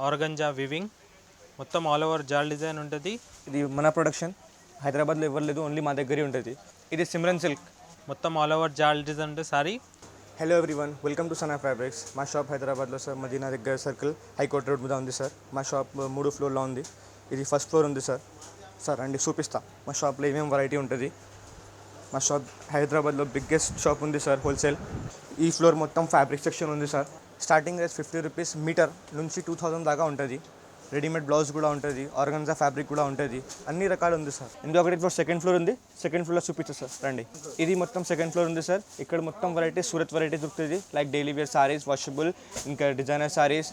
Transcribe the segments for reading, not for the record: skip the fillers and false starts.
Organza weaving మొత్తం all over జాల్ design ఉంటుంది. ఇది మన ప్రొడక్షన్, హైదరాబాద్లో ఎవరు లేదు, ఓన్లీ మా దగ్గరే ఉంటుంది. ఇది సిమ్రన్ సిల్క్, మొత్తం ఆల్ ఓవర్ జాల్ డిజైన్ ఉంటుంది sorry. Hello everyone, welcome to Sana fabrics. మా షాప్ హైదరాబాద్లో సార్, మదీనా దగ్గర సర్కిల్, హైకోర్ట్ రోడ్ మీద ఉంది సార్. మా షాప్ 3 ఫ్లోర్లో ఉంది. ఇది ఫస్ట్ ఫ్లోర్ ఉంది సార్. సార్ రండి చూపిస్తా మా షాప్లో ఏమేమి వెరైటీ ఉంటుంది. మా షాప్ హైదరాబాద్లో బిగ్గెస్ట్ షాప్ ఉంది సార్, హోల్సేల్. ఈ ఫ్లోర్ మొత్తం ఫ్యాబ్రిక్ సెక్షన్ ఉంది sir. Starting rate 50 rupees metre నుంచి 2000 దాకా ఉంటుంది. రెడీమేడ్ బ్లౌజ్ కూడా ఉంటుంది, ఆర్గన్జా ఫ్యాబ్రిక్ కూడా ఉంటుంది, అన్ని రకాలు ఉంది సార్. ఇంకొకటి ఫ్లోర్ సెకండ్ ఫ్లోర్ ఉంది. సెకండ్ ఫ్లోర్లో చూపిస్తా సార్, రండి. ఇది మొత్తం సెకండ్ ఫ్లోర్ ఉంది సార్. ఇక్కడ మొత్తం వెరైటీ సూరత్ వెరైటీ దొరుకుతుంది, like daily wear saris, washable, ఇంకా డిజైనర్ సారీస్,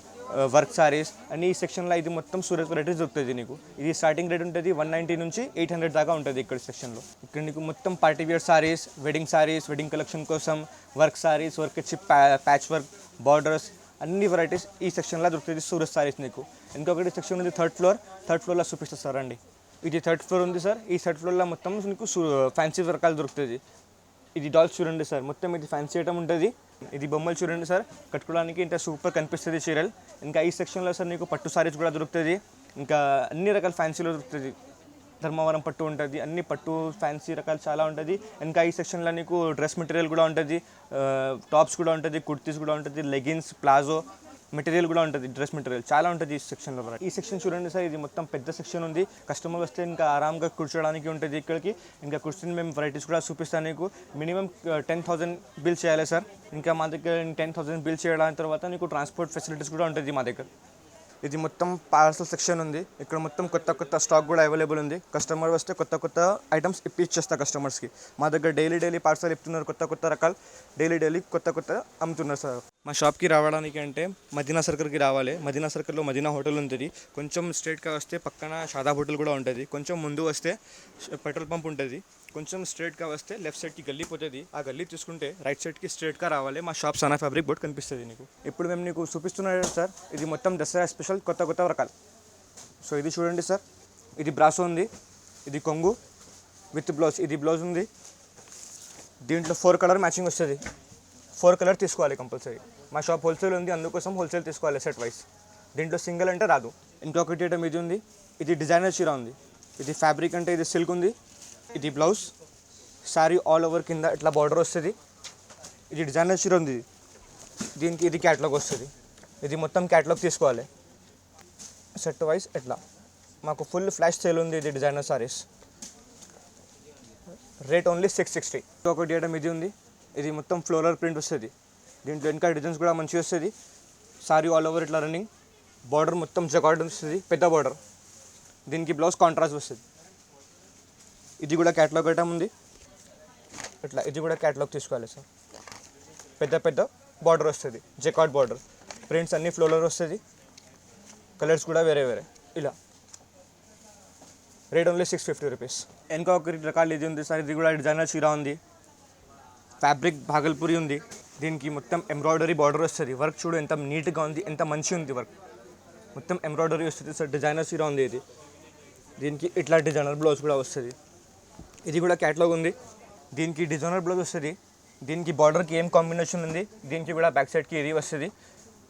వర్క్ సారీస్ అన్ని. ఈ సెక్షన్లో ఇది మొత్తం సూరత్ వెరైటీస్ దొరుకుతుంది నీకు. ఇది స్టార్టింగ్ రేట్ ఉంటుంది 190 నుంచి 800 దాకా ఉంటుంది ఇక్కడ సెక్షన్లో. ఇక్కడ నీకు మొత్తం party wear saris, wedding collection కోసం వర్క్ సారీస్, వర్క్ వచ్చి ప్యాచ్ వర్క్, బార్డర్స్, అన్ని వెరైటీస్ ఈ సెక్షన్లో దొరుకుతుంది సూరత్ సారీస్ నీకు. ఇంకొకటి సెక్షన్ ఉంది థర్డ్ ఫ్లోర్లో చూపిస్తుంది సార్, రండి. ఇది థర్డ్ ఫ్లోర్ ఉంది సార్. ఈ థర్డ్ ఫ్లోర్లో మొత్తం నీకు ఫ్యాన్సీ రకాలు దొరుకుతుంది. ఇది డాల్స్ చూడండి సార్, మొత్తం ఇది ఫ్యాన్సీ ఐటమ్ ఉంటుంది. ఇది బొమ్మలు చూడండి సార్, కట్టుకోవడానికి ఇంత సూపర్ కనిపిస్తుంది చీరలు. ఇంకా ఈ సెక్షన్లో సార్ నీకు పట్టు సారీస్ కూడా దొరుకుతుంది, ఇంకా అన్ని రకాల ఫ్యాన్సీలో దొరుకుతుంది. ధర్మవరం పట్టు ఉంటుంది, అన్ని పట్టు ఫ్యాన్సీ రకాలు చాలా ఉంటుంది. ఇంకా ఈ సెక్షన్లో నీకు డ్రెస్ మెటీరియల్ కూడా ఉంటుంది, టాప్స్ కూడా ఉంటుంది, కుర్తీస్ కూడా ఉంటుంది, లెగిన్స్, ప్లాజో మెటీరియల్ కూడా ఉంటుంది, డ్రెస్ మెటీరియల్ చాలా ఉంటుంది ఈ సెక్షన్లో. ఈ సెక్షన్ చూడండి సార్, ఇది మొత్తం పెద్ద సెక్షన్ ఉంది. కస్టమర్ వస్తే ఇంకా ఆరాంగా కూర్చోడానికి ఉంటుంది ఇక్కడికి. ఇంకా కూర్చొని మేము వెరైటీస్ కూడా చూపిస్తాను నీకు. మినిమం 10,000 బిల్ చేయాలి సార్. ఇంకా మా దగ్గర 10,000 బిల్ చేయడం తర్వాత నీకు ట్రాన్స్పోర్ట్ ఫెసిలిటీస్ కూడా ఉంటుంది మా దగ్గర. ఇది మొత్తం పార్సల్ సెక్షన్ ఉంది. ఇక్కడ మొత్తం కొత్త స్టాక్ కూడా అవైలబుల్ ఉంది. కస్టమర్ వస్తే కొత్త ఐటమ్స్ ఇప్పించేస్తా కస్టమర్స్కి. మా దగ్గర డైలీ పార్సల్ ఇస్తున్నారు, కొత్త రకాలు డైలీ కొత్త అమ్ముతున్నారు సార్. మా షాప్కి రావడానికి అంటే మదీనా సర్కిల్కి రావాలి. మదీనా సర్కిల్లో మదీనా హోటల్ ఉంటుంది. కొంచెం స్ట్రైట్గా వస్తే పక్కన షాదాబ్ హోటల్ కూడా ఉంటుంది. కొంచెం ముందు వస్తే పెట్రోల్ పంప్ ఉంటుంది. కొంచెం స్ట్రైట్గా వస్తే లెఫ్ట్ సైడ్కి గల్లీ పోతుంది. ఆ గల్లీ తీసుకుంటే రైట్ సైడ్కి స్ట్రైట్గా రావాలి. మా షాప్ సనా ఫ్యాబ్రిక్ బోర్డ్ కనిపిస్తుంది నీకు. ఇప్పుడు మేము నీకు చూపిస్తున్నాం సార్, ఇది మొత్తం దసరా స్పెషల్ కొత్త రకాలు. సో ఇది చూడండి సార్, ఇది బ్రాసో ఉంది, ఇది కొంగు విత్ బ్లౌజ్. ఇది బ్లౌజ్ ఉంది, దీంట్లో 4 కలర్ మ్యాచింగ్ వస్తుంది. 4 కలర్ తీసుకోవాలి కంపల్సరీ. మా షాప్ హోల్సేల్ ఉంది, అందుకోసం హోల్సేల్ తీసుకోవాలి సెట్ వైస్. దీంట్లో సింగిల్ అంటే రాదు. ఇంకొకటి ఐటమ్ ఇది ఉంది, ఇది డిజైనర్ చీర ఉంది. ఇది ఫ్యాబ్రిక్ అంటే ఇది సిల్క్ ఉంది. ఇది బ్లౌజ్, సారీ ఆల్ ఓవర్ కింద ఇట్లా బార్డర్ వస్తుంది. ఇది డిజైనర్ చీర ఉంది, దీనికి ఇది క్యాటలాగ్ వస్తుంది. ఇది మొత్తం క్యాటలాగ్ తీసుకోవాలి సెట్ వైస్. ఎట్లా మాకు ఫుల్ ఫ్లాష్ సేల్ ఉంది. ఇది డిజైనర్ సారీస్, రేట్ ఓన్లీ 660. ఇంకొకటి ఐటమ్ ఇది ఉంది, ఇది మొత్తం ఫ్లోరల్ ప్రింట్ వస్తుంది. దీంట్లో ఇంకా డిజైన్స్ కూడా మంచిగా వస్తుంది. సారీ ఆల్ ఓవర్ ఇట్లా రన్నింగ్, బార్డర్ మొత్తం జకార్డ్ వస్తుంది, పెద్ద బార్డర్. దీనికి బ్లౌజ్ కాంట్రాస్ట్ వస్తుంది. ఇది కూడా క్యాటలాగ్ ఐటమ్ ఉంది. ఇట్లా ఇది కూడా క్యాటలాగ్ తీసుకోవాలి సార్. పెద్ద బార్డర్ వస్తుంది, జకార్డ్ బార్డర్, ప్రింట్స్ అన్ని ఫ్లోరల్ వస్తుంది, కలర్స్ కూడా వేరే ఇలా. Rate only 650 rupees. ఇంకొకటి రకాలు ఇది ఉంది సార్, ఇది కూడా డిజైనర్ చీర ఉంది. ఫ్యాబ్రిక్ భాగల్పూరి ఉంది. దీనికి మొత్తం ఎంబ్రాయిడరీ బార్డర్ వస్తుంది. వర్క్ చూడు ఎంత నీట్గా ఉంది, ఎంత మంచిగా ఉంది వర్క్. మొత్తం ఎంబ్రాయిడరీ వస్తుంది సార్. డిజైనర్ చీర ఉంది ఇది. దీనికి ఇట్లా డిజైనర్ బ్లౌజ్ కూడా వస్తుంది. ఇది కూడా క్యాటలాగ్ ఉంది. దీనికి డిజైనర్ బ్లౌజ్ వస్తుంది. దీనికి బార్డర్కి ఏం కాంబినేషన్ ఉంది, దీనికి కూడా బ్యాక్ సైడ్కి ఇది వస్తుంది.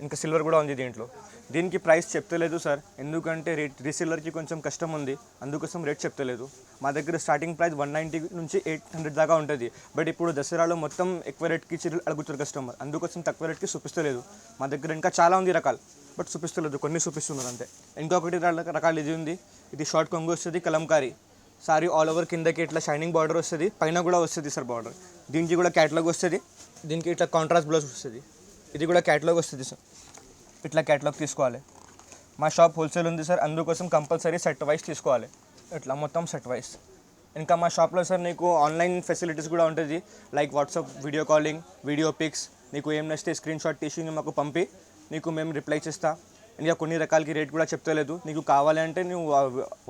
ఇంకా సిల్వర్ కూడా ఉంది దీంట్లో. దీనికి ప్రైస్ చెప్తలేదు సార్, ఎందుకంటే రీసెల్లర్కి కొంచెం కష్టం ఉంది, అందుకోసం రేట్ చెప్తలేదు. మా దగ్గర స్టార్టింగ్ ప్రైస్ 190 నుంచి 800 దాకా ఉంటుంది. బట్ ఇప్పుడు దసరాలో మొత్తం ఎక్కువ రేట్కి చీరలు అడుగుతారు కస్టమర్, అందుకోసం తక్కువ రేట్కి చూపిస్తలేదు. మా దగ్గర ఇంకా చాలా ఉంది రకాలు, బట్ చూపిస్తలేదు, కొన్ని చూపిస్తున్నారు అంతే. ఇంకొకటి రకాలు ఇది ఉంది. ఇది షార్ట్ కొంగు వస్తుంది, కలంకారీ సారీ ఆల్ ఓవర్ కిందకి ఇట్లా షైనింగ్ బార్డర్ వస్తుంది, పైన కూడా వస్తుంది సార్ బార్డర్. దీనికి కూడా క్యాటలాగ్ వస్తుంది. దీనికి ఇట్లా కాంట్రాస్ట్ బ్లౌజ్ వస్తుంది. ఇది కూడా క్యాటలాగ్ వస్తుంది సార్. ఇట్లా క్యాటలాగ్ తీసుకోవాలి. మా షాప్ హోల్సేల్ ఉంది సార్, అందుకోసం కంపల్సరీ సెట్ వైస్ తీసుకోవాలి. ఇట్లా మొత్తం సెట్ వైస్. ఇంకా మా షాప్లో సార్ నీకు ఆన్లైన్ ఫెసిలిటీస్ కూడా ఉంటుంది, like WhatsApp video calling, video pics. నీకు ఏం నచ్చితే స్క్రీన్ షాట్ తీసి మాకు పంపి నీకు మేము రిప్లై చేస్తా. ఇంకా కొన్ని రకాలకి రేట్ కూడా చెప్తలేదు. నీకు కావాలంటే నువ్వు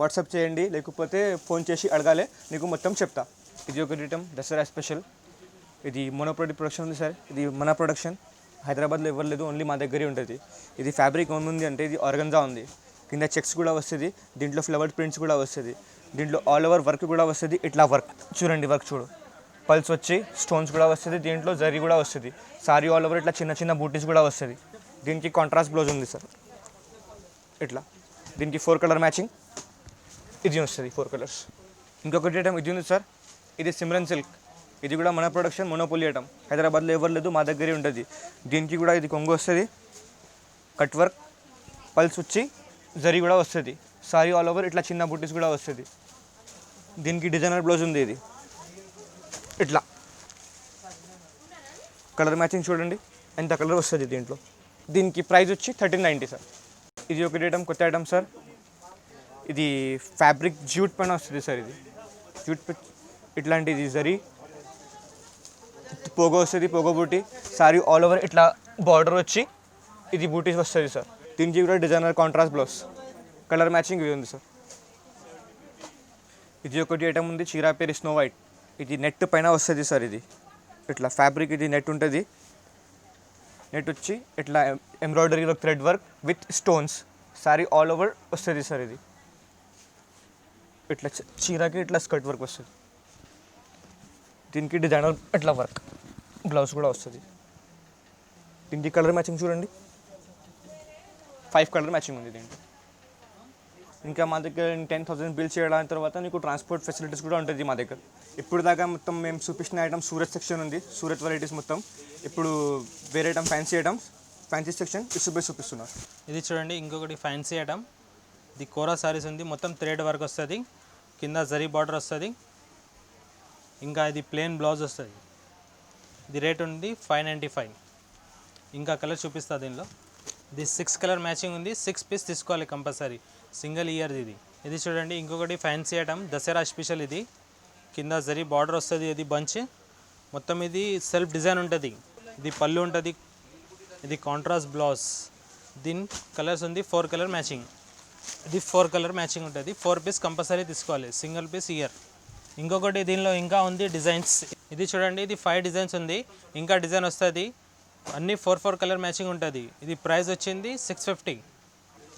వాట్సాప్ చేయండి, లేకపోతే ఫోన్ చేసి అడగాలి, నీకు మొత్తం చెప్తా. ఇది ఒక ఐటమ్ దసరా స్పెషల్. ఇది ప్రొడక్షన్ ఉంది సార్. ఇది మన ప్రొడక్షన్, హైదరాబాద్లో ఎవరు లేదు, ఓన్లీ మా దగ్గరే ఉంటుంది. ఇది ఫ్యాబ్రిక్ ఏముంది అంటే ఇది ఆర్గంజా ఉంది, కింద చెక్స్ కూడా వస్తుంది, దీంట్లో ఫ్లవర్ ప్రింట్స్ కూడా వస్తుంది, దీంట్లో ఆల్ ఓవర్ వర్క్ కూడా వస్తుంది. ఇట్లా వర్క్ చూడండి, వర్క్ చూడు, పల్స్ వచ్చి స్టోన్స్ కూడా వస్తుంది, దీంట్లో జరీ కూడా వస్తుంది. సారీ ఆల్ ఓవర్ ఇట్లా చిన్న బూటీస్ కూడా వస్తుంది. దీనికి కాంట్రాస్ట్ బ్లౌజ్ ఉంది సార్. ఇట్లా దీనికి 4 కలర్ మ్యాచింగ్ ఇది వస్తుంది 4 కలర్స్. ఇంకొకటి ఐటమ్ ఇది ఉంది సార్, ఇది సిమ్రన్ సిల్క్. ఇది కూడా మన ప్రొడక్షన్ మోనోపోలీ ఐటమ్, హైదరాబాద్లో ఎవరు లేదు, మా దగ్గరే ఉంటుంది. దీనికి కూడా ఇది కొంగు వస్తుంది, కట్ వర్క్, పల్స్ వచ్చి జరీ కూడా వస్తుంది. సారీ ఆల్ ఓవర్ ఇట్లా చిన్న బుట్టీస్ కూడా వస్తుంది. దీనికి డిజైనర్ బ్లౌజ్ ఉంది. ఇది ఇట్లా కలర్ మ్యాచింగ్ చూడండి ఎంత కలర్ వస్తుంది దీంట్లో. దీనికి ప్రైస్ వచ్చి 1390 సార్. ఇది ఒకటి ఐటమ్, కొత్త ఐటమ్ సార్. ఇది ఫ్యాబ్రిక్ జ్యూట్ పైన వస్తుంది సార్. ఇది జ్యూట్ ఇట్లాంటిది జరీ పోగో వస్తుంది, పోగో బూటీ. సారీ ఆల్ ఓవర్ ఇట్లా బార్డర్ వచ్చి ఇది బూటీస్ వస్తుంది సార్. దీనికి కూడా designer contrast blouse, colour matching ఇది ఉంది సార్. ఇది ఒకటి ఐటమ్ ఉంది, చీరా పేరు స్నో వైట్. ఇది నెట్ పైన వస్తుంది సార్. ఇది ఇట్లా ఫ్యాబ్రిక్, ఇది నెట్ ఉంటుంది. నెట్ వచ్చి ఇట్లా ఎంబ్రాయిడరీలో thread work with stones. Sorry all over వస్తుంది సార్. ఇది ఇట్లా చీరాకి ఇట్లా స్కర్ట్ వర్క్ వస్తుంది. దీనికి డిజైనర్ ఇట్లా వర్క్ బ్లౌజ్ కూడా వస్తుంది. దీనికి కలర్ మ్యాచింగ్ చూడండి, 5 కలర్ మ్యాచింగ్ ఉంది దీంట్లో. ఇంకా మా దగ్గర 10,000 బిల్ చేయడం తర్వాత నీకు ట్రాన్స్పోర్ట్ ఫెసిలిటీస్ కూడా ఉంటుంది మా దగ్గర. ఇప్పుడు దాకా మొత్తం మేము చూపించిన ఐటమ్ సూరత్ సెక్షన్ ఉంది, సూరత్ వెరైటీస్ మొత్తం. ఇప్పుడు వేరే item fancy items, fancy section చూపిస్తున్నారు. ఇది చూడండి ఇంకొకటి ఫ్యాన్సీ ఐటమ్. ఇది కోరా సారీస్ ఉంది, మొత్తం థ్రెడ్ వర్క్ వస్తుంది, కింద జరీ బార్డర్ వస్తుంది, ఇంకా ఇది ప్లెయిన్ బ్లౌజ్ వస్తుంది. ఇది రేట్ ఉంది 595. ఇంకా కలర్ చూపిస్తా దీనిలో. ఇది 6 కలర్ మ్యాచింగ్ ఉంది, 6 పీస్ తీసుకోవాలి కంపల్సరీ, సింగిల్ ఇయర్ ఇది. ఇది చూడండి ఇంకొకటి ఫ్యాన్సీ ఐటమ్, దసరా స్పెషల్. ఇది కింద జరీ బార్డర్ వస్తుంది, ఇది బంచ్ మొత్తం. ఇది సెల్ఫ్ డిజైన్ ఉంటుంది. ఇది పళ్ళు ఉంటుంది, ఇది కాంట్రాస్ట్ బ్లౌజ్. దీని కలర్స్ ఉంది 4 కలర్ మ్యాచింగ్. ఇది 4 కలర్ మ్యాచింగ్ ఉంటుంది. 4 పీస్ కంపల్సరీ తీసుకోవాలి, సింగిల్ పీస్ ఇయర్. ఇంకొకటి దీనిలో ఇంకా ఉంది డిజైన్స్. ఇది చూడండి, ఇది 5 డిజైన్స్ ఉంది, ఇంకా డిజైన్ వస్తుంది. అన్నీ 4 కలర్ మ్యాచింగ్ ఉంటుంది. ఇది ప్రైస్ వచ్చింది 650.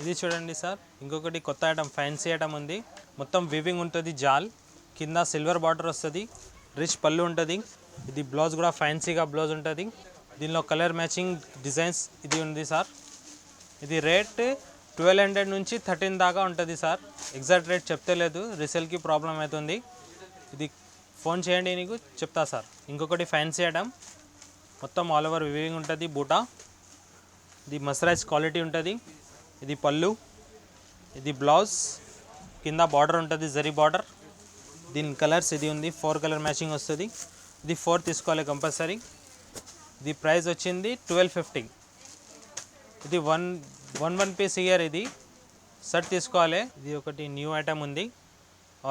ఇది చూడండి సార్ ఇంకొకటి కొత్త ఐటమ్, ఫ్యాన్సీ ఐటమ్ ఉంది. మొత్తం వివింగ్ ఉంటుంది, జాల్ కింద సిల్వర్ బార్డర్ వస్తుంది, రిచ్ పళ్ళు ఉంటుంది. ఇది బ్లౌజ్ కూడా ఫ్యాన్సీగా బ్లౌజ్ ఉంటుంది. దీనిలో కలర్ మ్యాచింగ్ డిజైన్స్ ఇది ఉంది సార్. ఇది రేట్ 1200 నుంచి 13 దాకా ఉంటుంది సార్. ఎగ్జాక్ట్ రేట్ చెప్తలేదు, రీసేల్కి ప్రాబ్లం అవుతుంది. ఇది ఫోన్ చేయండి, నీకు చెప్తా సార్. ఇంకొకటి ఫ్యాన్సీ ఐటమ్, మొత్తం ఆల్ ఓవర్ వివింగ్ ఉంటుంది, బూటా. ఇది మస్టరైజ్ క్వాలిటీ ఉంటుంది. ఇది పళ్ళు, ఇది బ్లౌజ్, కింద బార్డర్ ఉంటుంది, జరీ బార్డర్. దీని కలర్స్ ఇది ఉంది, 4 కలర్ మ్యాచింగ్ వస్తుంది. ఇది 4 తీసుకోవాలి కంపల్సరీ. ఇది ప్రైస్ వచ్చింది 1250. ఇది వన్ పీస్ ఇయర్. ఇది సెట్ తీసుకోవాలి. ఇది ఒకటి న్యూ ఐటమ్ ఉంది,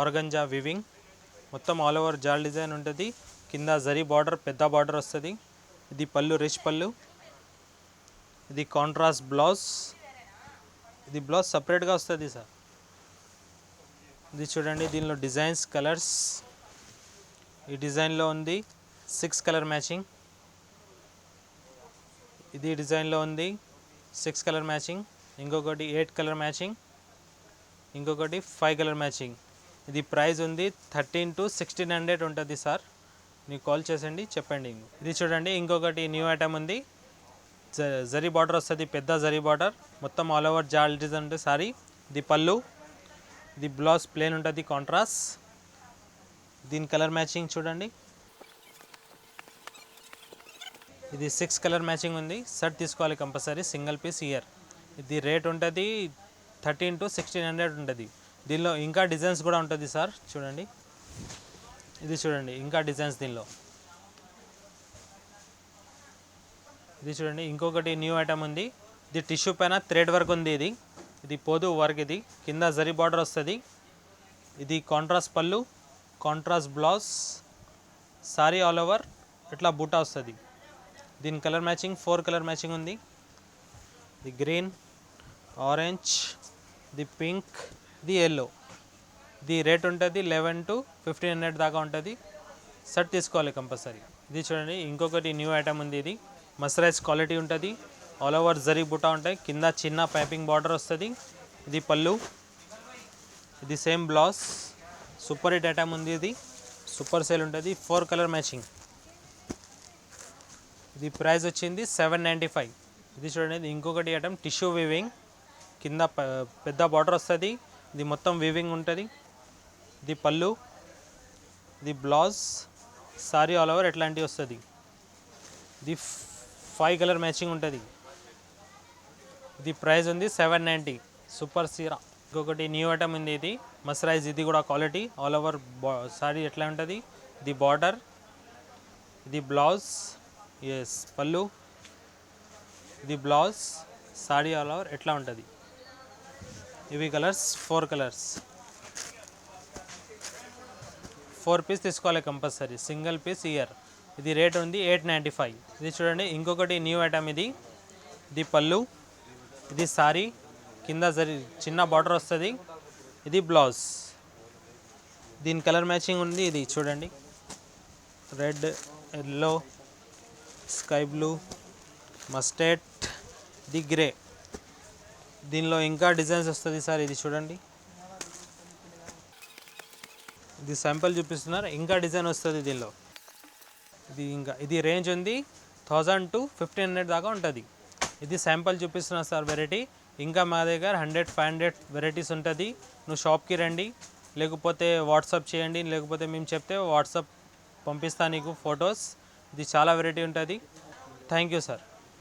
ఆర్గంజా వివింగ్, మొత్తం ఆల్ ఓవర్ జాల్ డిజైన్ ఉంటుంది, కింద జరీ బార్డర్, పెద్ద బార్డర్ వస్తుంది. ఇది పళ్ళు, రిచ్ పళ్ళు. ఇది కాంట్రాస్ట్ బ్లౌజ్. ఇది బ్లౌజ్ సపరేట్గా వస్తుంది సార్. ఇది చూడండి దీనిలో డిజైన్స్, కలర్స్. ఈ డిజైన్లో ఉంది 6 కలర్ మ్యాచింగ్. ఇది డిజైన్లో ఉంది 6 కలర్ మ్యాచింగ్. ఇంకొకటి 8 కలర్ మ్యాచింగ్. ఇంకొకటి 5 కలర్ మ్యాచింగ్. ఇది ప్రైస్ ఉంది 13 to 1600 ఉంటుంది సార్. మీకు కాల్ చేసండి, చెప్పండి. ఇది చూడండి ఇంకొకటి న్యూ ఐటమ్ ఉంది, జరీ బార్డర్ వస్తుంది, పెద్ద జరీ బార్డర్, మొత్తం ఆల్ ఓవర్ జాల్ డిజైన్ ఉంటుంది సారీ. ఇది పళ్ళు, ఇది బ్లౌజ్ ప్లేన్ ఉంటుంది, కాంట్రాస్ట్. దీని కలర్ మ్యాచింగ్ చూడండి. ఇది 6 కలర్ మ్యాచింగ్ ఉంది, సెట్ తీసుకోవాలి కంపల్సరీ, సింగిల్ పీస్ ఇయర్. ఇది రేట్ ఉంటుంది 13 to 1600 ఉంటుంది. దీనిలో ఇంకా డిజైన్స్ కూడా ఉంటుంది సార్, చూడండి. ఇది చూడండి ఇంకా డిజైన్స్ దీనిలో. ఇది చూడండి ఇంకొకటి న్యూ ఐటమ్ ఉంది. ఇది టిష్యూ పైన థ్రెడ్ వర్క్ ఉంది. ఇది పోదు వర్క్. ఇది కింద జరీ బార్డర్ వస్తుంది. ఇది కాంట్రాస్ట్ పళ్ళు, contrast blouse, sorry all over ఇట్లా బూటా వస్తుంది. దీని కలర్ మ్యాచింగ్ 4 కలర్ మ్యాచింగ్ ఉంది. ఇది గ్రీన్, ఆరెంజ్, ఇది పింక్, ఇది ఎల్లో. ఇది రేట్ ఉంటుంది 11 to 1500 దాకా ఉంటుంది. సెట్ తీసుకోవాలి కంపల్సరీ. ఇది చూడండి ఇంకొకటి న్యూ ఐటమ్ ఉంది. ఇది మస్టరైజ్ క్వాలిటీ ఉంటుంది, ఆల్ ఓవర్ జరీ బుటా ఉంటాయి, కింద చిన్న పైపింగ్ బార్డర్ వస్తుంది. ఇది పళ్ళు, ఇది same blouse. Super hit item ఉంది. ఇది సూపర్ సేల్ ఉంటుంది, 4 కలర్ మ్యాచింగ్. ఇది ప్రైస్ వచ్చింది 795. ఇది చూడండి ఇది ఇంకొకటి ఐటమ్, టిష్యూ వీవింగ్. కింద పెద్ద బార్డర్ వస్తుంది. ఇది మొత్తం వీవింగ్ ఉంటుంది. ఇది పళ్ళు, ఇది బ్లౌజ్, సారీ ఆల్ ఓవర్ ఎట్లాంటివి వస్తుంది. ఇది 5 కలర్ మ్యాచింగ్ ఉంటుంది. ఇది ప్రైస్ ఉంది 790. సూపర్ సీరా. ఇంకొకటి న్యూ ఐటమ్ ఉంది, ఇది మస్రైజ్. ఇది కూడా క్వాలిటీ ఆల్ ఓవర్ సారీ ఎట్లా ఉంటుంది. ఇది బార్డర్, ఇది బ్లౌజ్, ఎస్ పళ్ళు, ఇది బ్లౌజ్, సారీ ఆల్ ఓవర్ ఎట్లా ఉంటుంది. ఇవి కలర్స్ 4 కలర్స్. 4 పీస్ తీసుకోవాలి కంపల్సరీ, సింగిల్ పీస్ ఇయర్. ఇది రేట్ ఉంది 895. ఇది చూడండి ఇంకొకటి న్యూ ఐటమ్ ఇది. ఇది పళ్ళు, ఇది సారీ, కింద చిన్న బార్డర్ వస్తుంది. ఇది బ్లౌజ్. దీని కలర్ మ్యాచింగ్ ఉంది. ఇది చూడండి red, yellow, sky blue, mustard, ఇది గ్రే. దీనిలో ఇంకా డిజైన్స్ వస్తుంది సార్. ఇది చూడండి, ఇది శాంపుల్ చూపిస్తున్నారు, ఇంకా డిజైన్ వస్తుంది దీనిలో. ఇది రేంజ్ ఉంది 1000 to 1500 దాకా ఉంటుంది. ఇది శాంపుల్ చూపిస్తున్నా సార్ వెరైటీ. ఇంకా మా దగ్గర 100-500 వెరైటీస్ ఉంటుంది. నువ్వు షాప్కి రండి, లేకపోతే వాట్సాప్ చేయండి, లేకపోతే మేము చెప్తే వాట్సాప్ పంపిస్తాను నీకు ఫొటోస్. ఇది చాలా వెరైటీ ఉంటుంది. Thank you sir.